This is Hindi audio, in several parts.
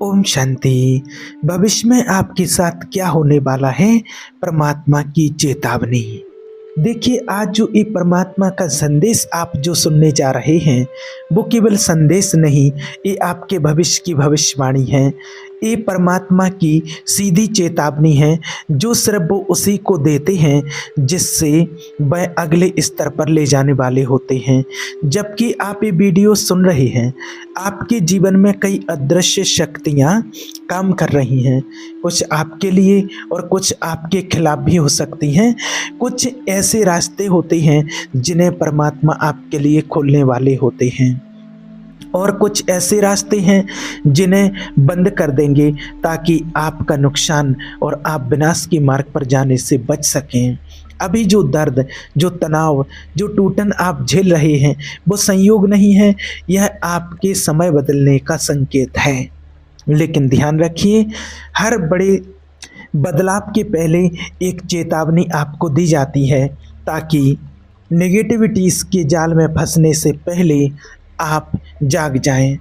ओम शांति। भविष्य में आपके साथ क्या होने वाला है, परमात्मा की चेतावनी। देखिए, आज जो ये परमात्मा का संदेश आप जो सुनने जा रहे हैं, वो केवल संदेश नहीं, ये आपके भविष्य की भविष्यवाणी है। ये परमात्मा की सीधी चेतावनी है, जो सिर्फ वो उसी को देते हैं जिससे वह अगले स्तर पर ले जाने वाले होते हैं। जबकि आप ये वीडियो सुन रहे हैं, आपके जीवन में कई अदृश्य शक्तियाँ काम कर रही हैं। कुछ आपके लिए और कुछ आपके खिलाफ भी हो सकती हैं। कुछ ऐसे रास्ते होते हैं जिन्हें परमात्मा आपके लिए खोलने वाले होते हैं, और कुछ ऐसे रास्ते हैं जिन्हें बंद कर देंगे ताकि आपका नुकसान और आप विनाश के मार्ग पर जाने से बच सकें। अभी जो दर्द, जो तनाव, जो टूटन आप झेल रहे हैं, वो संयोग नहीं है, यह आपके समय बदलने का संकेत है। लेकिन ध्यान रखिए, हर बड़े बदलाव के पहले एक चेतावनी आपको दी जाती है, ताकि नेगेटिविटीज़ के जाल में फंसने से पहले आप जाग जाएं।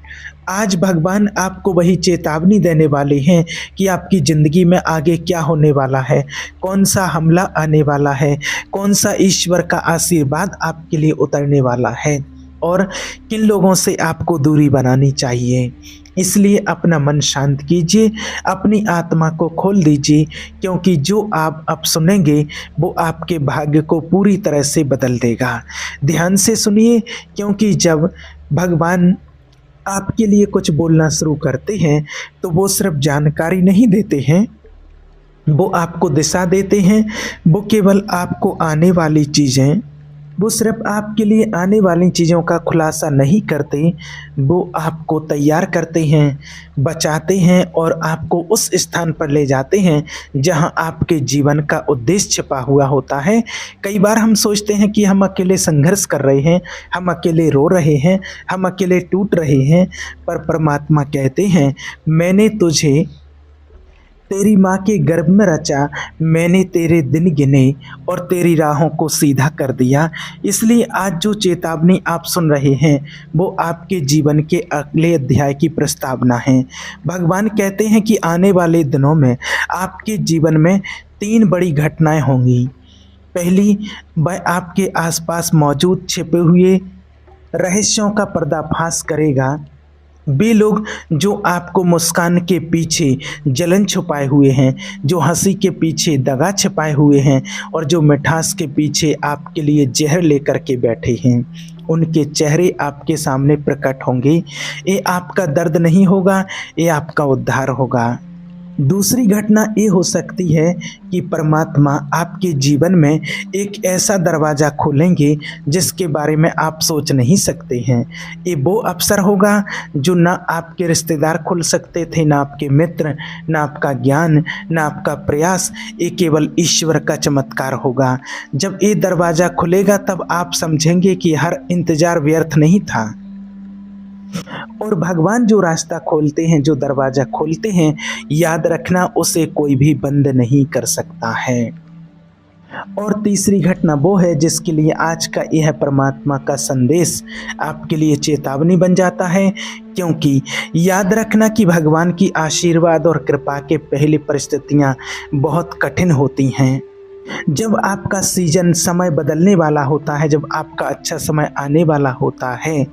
आज भगवान आपको वही चेतावनी देने वाले हैं कि आपकी ज़िंदगी में आगे क्या होने वाला है, कौन सा हमला आने वाला है, कौन सा ईश्वर का आशीर्वाद आपके लिए उतरने वाला है, और किन लोगों से आपको दूरी बनानी चाहिए। इसलिए अपना मन शांत कीजिए, अपनी आत्मा को खोल दीजिए, क्योंकि जो आप अब सुनेंगे वो आपके भाग्य को पूरी तरह से बदल देगा। ध्यान से सुनिए, क्योंकि जब भगवान आपके लिए कुछ बोलना शुरू करते हैं तो वो सिर्फ जानकारी नहीं देते हैं, वो आपको दिशा देते हैं। वो केवल आपको आने वाली चीज़ें, वो सिर्फ आपके लिए आने वाली चीज़ों का खुलासा नहीं करते, वो आपको तैयार करते हैं, बचाते हैं और आपको उस स्थान पर ले जाते हैं जहां आपके जीवन का उद्देश्य छिपा हुआ होता है। कई बार हम सोचते हैं कि हम अकेले संघर्ष कर रहे हैं, हम अकेले रो रहे हैं, हम अकेले टूट रहे हैं, पर परमात्मा कहते हैं, मैंने तुझे तेरी माँ के गर्भ में रचा, मैंने तेरे दिन गिने और तेरी राहों को सीधा कर दिया। इसलिए आज जो चेतावनी आप सुन रहे हैं वो आपके जीवन के अगले अध्याय की प्रस्तावना है। भगवान कहते हैं कि आने वाले दिनों में आपके जीवन में 3 बड़ी घटनाएं होंगी। पहली, वह आपके आसपास मौजूद छिपे हुए रहस्यों का पर्दाफाश करेगा। वे लोग जो आपको मुस्कान के पीछे जलन छुपाए हुए हैं, जो हंसी के पीछे दगा छिपाए हुए हैं और जो मिठास के पीछे आपके लिए जहर लेकर के बैठे हैं, उनके चेहरे आपके सामने प्रकट होंगे। ये आपका दर्द नहीं होगा, ये आपका उद्धार होगा। दूसरी घटना ये हो सकती है कि परमात्मा आपके जीवन में एक ऐसा दरवाज़ा खोलेंगे जिसके बारे में आप सोच नहीं सकते हैं। ये वो अवसर होगा जो ना आपके रिश्तेदार खोल सकते थे, ना आपके मित्र, ना आपका ज्ञान, ना आपका प्रयास। ये केवल ईश्वर का चमत्कार होगा। जब ये दरवाज़ा खुलेगा तब आप समझेंगे कि हर इंतज़ार व्यर्थ नहीं था। और भगवान जो रास्ता खोलते हैं, जो दरवाज़ा खोलते हैं, याद रखना उसे कोई भी बंद नहीं कर सकता है। और तीसरी घटना वो है जिसके लिए आज का यह परमात्मा का संदेश आपके लिए चेतावनी बन जाता है, क्योंकि याद रखना कि भगवान की आशीर्वाद और कृपा के पहले परिस्थितियाँ बहुत कठिन होती हैं। जब आपका सीजन, समय बदलने वाला होता है, जब आपका अच्छा समय आने वाला होता है,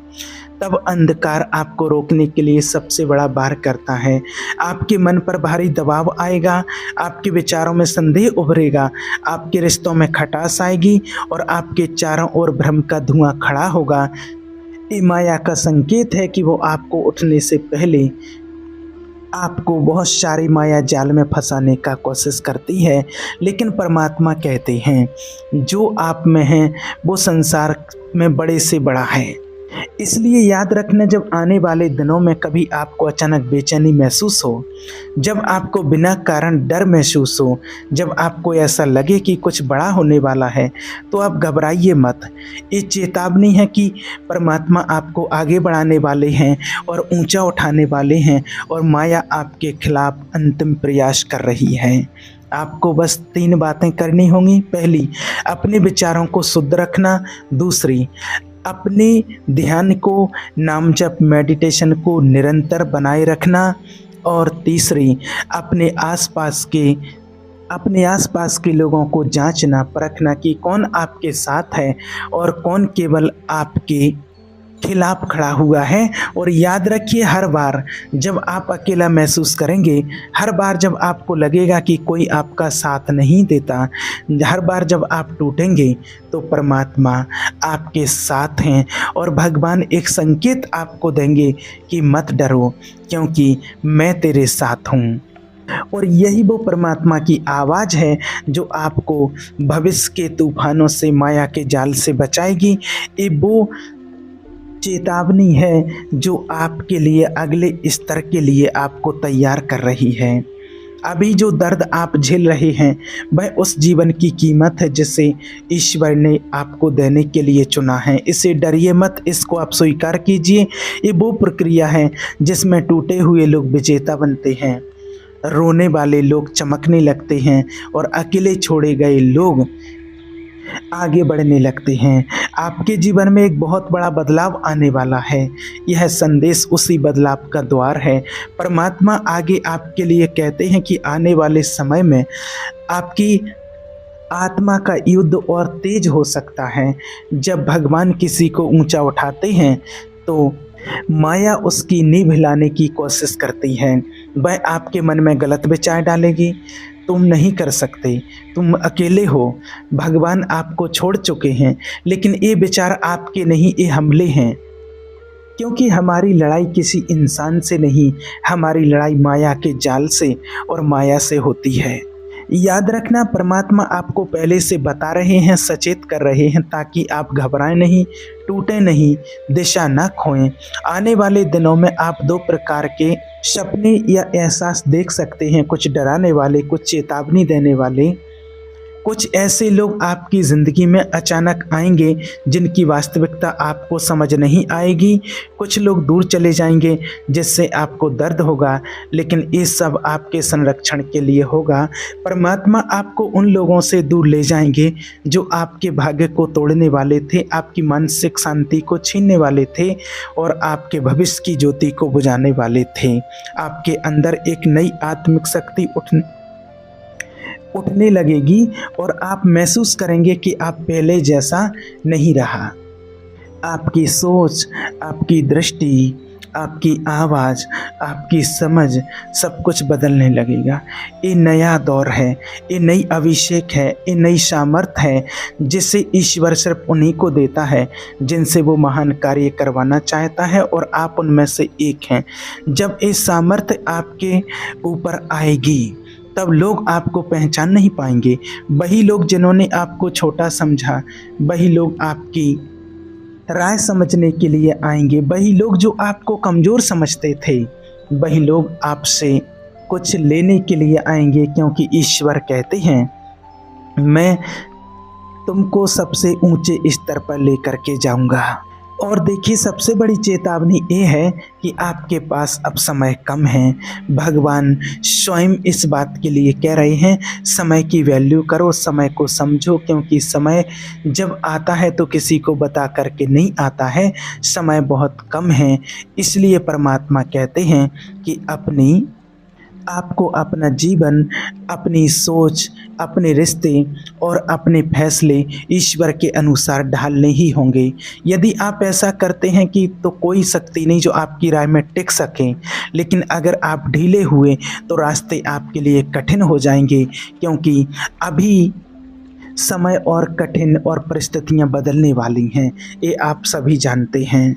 तब अंधकार आपको रोकने के लिए सबसे बड़ा वार करता है। आपके मन पर भारी दबाव आएगा, आपके विचारों में संदेह उभरेगा, आपके रिश्तों में खटास आएगी और आपके चारों ओर भ्रम का धुआं खड़ा होगा। ये माया का संकेत है कि वो आपको उठने से पहले आपको बहुत सारी माया जाल में फंसाने का कोशिश करती है। लेकिन परमात्मा कहते हैं, जो आप में है वो संसार में बड़े से बड़ा है। इसलिए याद रखना, जब आने वाले दिनों में कभी आपको अचानक बेचैनी महसूस हो, जब आपको बिना कारण डर महसूस हो, जब आपको ऐसा लगे कि कुछ बड़ा होने वाला है, तो आप घबराइए मत। ये चेतावनी है कि परमात्मा आपको आगे बढ़ाने वाले हैं और ऊंचा उठाने वाले हैं, और माया आपके खिलाफ अंतिम प्रयास कर रही है। आपको बस 3 बातें करनी होंगी। पहली, अपने विचारों को शुद्ध रखना। दूसरी, अपने ध्यान को, नाम जप, मेडिटेशन को निरंतर बनाए रखना। और तीसरी, अपने आसपास के लोगों को जांचना परखना कि कौन आपके साथ है और कौन केवल आपके खिलाफ खड़ा हुआ है। और याद रखिए, हर बार जब आप अकेला महसूस करेंगे, हर बार जब आपको लगेगा कि कोई आपका साथ नहीं देता, हर बार जब आप टूटेंगे, तो परमात्मा आपके साथ हैं और भगवान एक संकेत आपको देंगे कि मत डरो, क्योंकि मैं तेरे साथ हूँ। और यही वो परमात्मा की आवाज़ है जो आपको भविष्य के तूफानों से, माया के जाल से बचाएगी। ये वो चेतावनी है जो आपके लिए अगले स्तर के लिए आपको तैयार कर रही है। अभी जो दर्द आप झेल रहे हैं, वह उस जीवन की कीमत है जिसे ईश्वर ने आपको देने के लिए चुना है। इसे डरिए मत, इसको आप स्वीकार कीजिए। ये वो प्रक्रिया है जिसमें टूटे हुए लोग विजेता बनते हैं, रोने वाले लोग चमकने लगते हैं और अकेले छोड़े गए लोग आगे बढ़ने लगते हैं। आपके जीवन में एक बहुत बड़ा बदलाव आने वाला है। यह संदेश उसी बदलाव का द्वार है। परमात्मा आगे आपके लिए कहते हैं कि आने वाले समय में आपकी आत्मा का युद्ध और तेज हो सकता है। जब भगवान किसी को ऊंचा उठाते हैं तो माया उसकी नींव हिलाने की कोशिश करती है। वह आपके मन में गलत विचार डालेगी, तुम नहीं कर सकते, तुम अकेले हो, भगवान आपको छोड़ चुके हैं। लेकिन ये विचार आपके नहीं, ये हमले हैं। क्योंकि हमारी लड़ाई किसी इंसान से नहीं, हमारी लड़ाई माया के जाल से और माया से होती है। याद रखना, परमात्मा आपको पहले से बता रहे हैं, सचेत कर रहे हैं, ताकि आप घबराएं नहीं, टूटे नहीं, दिशा न खोएं। आने वाले दिनों में आप दो प्रकार के सपने या एहसास देख सकते हैं, कुछ डराने वाले, कुछ चेतावनी देने वाले। कुछ ऐसे लोग आपकी ज़िंदगी में अचानक आएंगे जिनकी वास्तविकता आपको समझ नहीं आएगी। कुछ लोग दूर चले जाएंगे जिससे आपको दर्द होगा, लेकिन ये सब आपके संरक्षण के लिए होगा। परमात्मा आपको उन लोगों से दूर ले जाएंगे जो आपके भाग्य को तोड़ने वाले थे, आपकी मानसिक शांति को छीनने वाले थे और आपके भविष्य की ज्योति को बुझाने वाले थे। आपके अंदर एक नई आत्मिक शक्ति उठने लगेगी और आप महसूस करेंगे कि आप पहले जैसा नहीं रहा। आपकी सोच, आपकी दृष्टि, आपकी आवाज़, आपकी समझ, सब कुछ बदलने लगेगा। ये नया दौर है, ये नई अभिषेक है, ये नई सामर्थ्य है जिसे ईश्वर सिर्फ उन्हीं को देता है जिनसे वो महान कार्य करवाना चाहता है, और आप उनमें से एक हैं। जब ये सामर्थ्य आपके ऊपर आएगी तब लोग आपको पहचान नहीं पाएंगे। वही लोग जिन्होंने आपको छोटा समझा, वही लोग आपकी राय समझने के लिए आएंगे। वही लोग जो आपको कमज़ोर समझते थे, वही लोग आपसे कुछ लेने के लिए आएंगे, क्योंकि ईश्वर कहते हैं, मैं तुमको सबसे ऊंचे स्तर पर लेकर के जाऊंगा। और देखिए, सबसे बड़ी चेतावनी ये है कि आपके पास अब समय कम है। भगवान स्वयं इस बात के लिए कह रहे हैं, समय की वैल्यू करो, समय को समझो, क्योंकि समय जब आता है तो किसी को बता करके नहीं आता है। समय बहुत कम है। इसलिए परमात्मा कहते हैं कि आपको अपना जीवन, अपनी सोच, अपने रिश्ते और अपने फैसले ईश्वर के अनुसार ढालने ही होंगे। यदि आप ऐसा करते हैं कि तो कोई शक्ति नहीं जो आपकी राय में टिक सके, लेकिन अगर आप ढीले हुए तो रास्ते आपके लिए कठिन हो जाएंगे, क्योंकि अभी समय और कठिन और परिस्थितियां बदलने वाली हैं, ये आप सभी जानते हैं।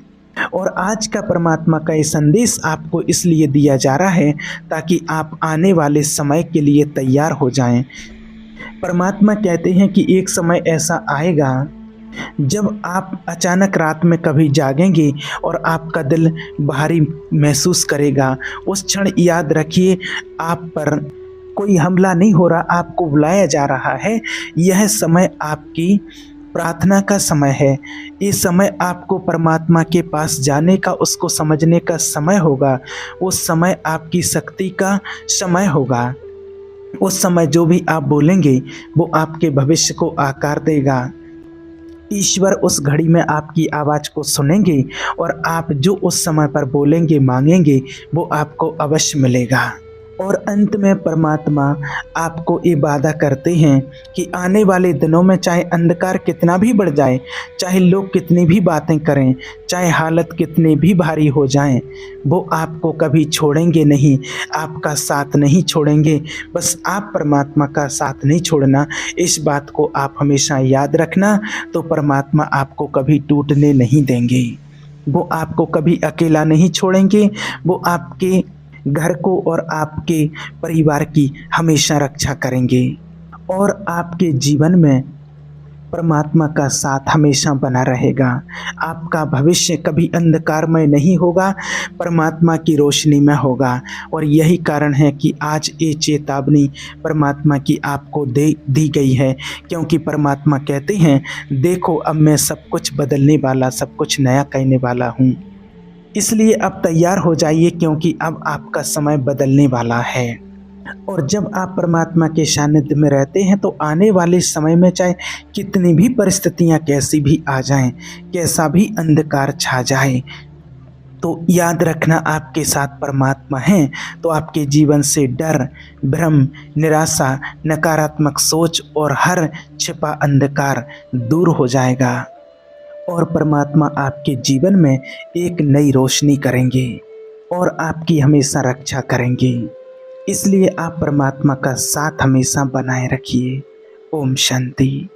और आज का परमात्मा का ये संदेश आपको इसलिए दिया जा रहा है ताकि आप आने वाले समय के लिए तैयार हो जाएं। परमात्मा कहते हैं कि एक समय ऐसा आएगा जब आप अचानक रात में कभी जागेंगे और आपका दिल भारी महसूस करेगा। उस क्षण याद रखिए, आप पर कोई हमला नहीं हो रहा, आपको बुलाया जा रहा है। यह समय आपकी प्रार्थना का समय है। ये समय आपको परमात्मा के पास जाने का, उसको समझने का समय होगा। उस समय आपकी शक्ति का समय होगा। उस समय जो भी आप बोलेंगे वो आपके भविष्य को आकार देगा। ईश्वर उस घड़ी में आपकी आवाज़ को सुनेंगे और आप जो उस समय पर बोलेंगे, मांगेंगे, वो आपको अवश्य मिलेगा। और अंत में परमात्मा आपको ये वादा करते हैं कि आने वाले दिनों में चाहे अंधकार कितना भी बढ़ जाए, चाहे लोग कितनी भी बातें करें, चाहे हालत कितनी भी भारी हो जाएं, वो आपको कभी छोड़ेंगे नहीं, आपका साथ नहीं छोड़ेंगे। बस आप परमात्मा का साथ नहीं छोड़ना, इस बात को आप हमेशा याद रखना। तो परमात्मा आपको कभी टूटने नहीं देंगे, वो आपको कभी अकेला नहीं छोड़ेंगे, वो आपके घर को और आपके परिवार की हमेशा रक्षा करेंगे। और आपके जीवन में परमात्मा का साथ हमेशा बना रहेगा। आपका भविष्य कभी अंधकारमय नहीं होगा, परमात्मा की रोशनी में होगा। और यही कारण है कि आज ये चेतावनी परमात्मा की आपको दे दी गई है, क्योंकि परमात्मा कहते हैं, देखो अब मैं सब कुछ बदलने वाला, सब कुछ नया करने वाला हूँ। इसलिए अब तैयार हो जाइए, क्योंकि अब आपका समय बदलने वाला है। और जब आप परमात्मा के सानिध्य में रहते हैं तो आने वाले समय में चाहे कितनी भी परिस्थितियां कैसी भी आ जाएं, कैसा भी अंधकार छा जाए, तो याद रखना आपके साथ परमात्मा है। तो आपके जीवन से डर, भ्रम, निराशा, नकारात्मक सोच और हर छिपा अंधकार दूर हो जाएगा। और परमात्मा आपके जीवन में एक नई रोशनी करेंगे और आपकी हमेशा रक्षा करेंगे। इसलिए आप परमात्मा का साथ हमेशा बनाए रखिए। ओम शांति।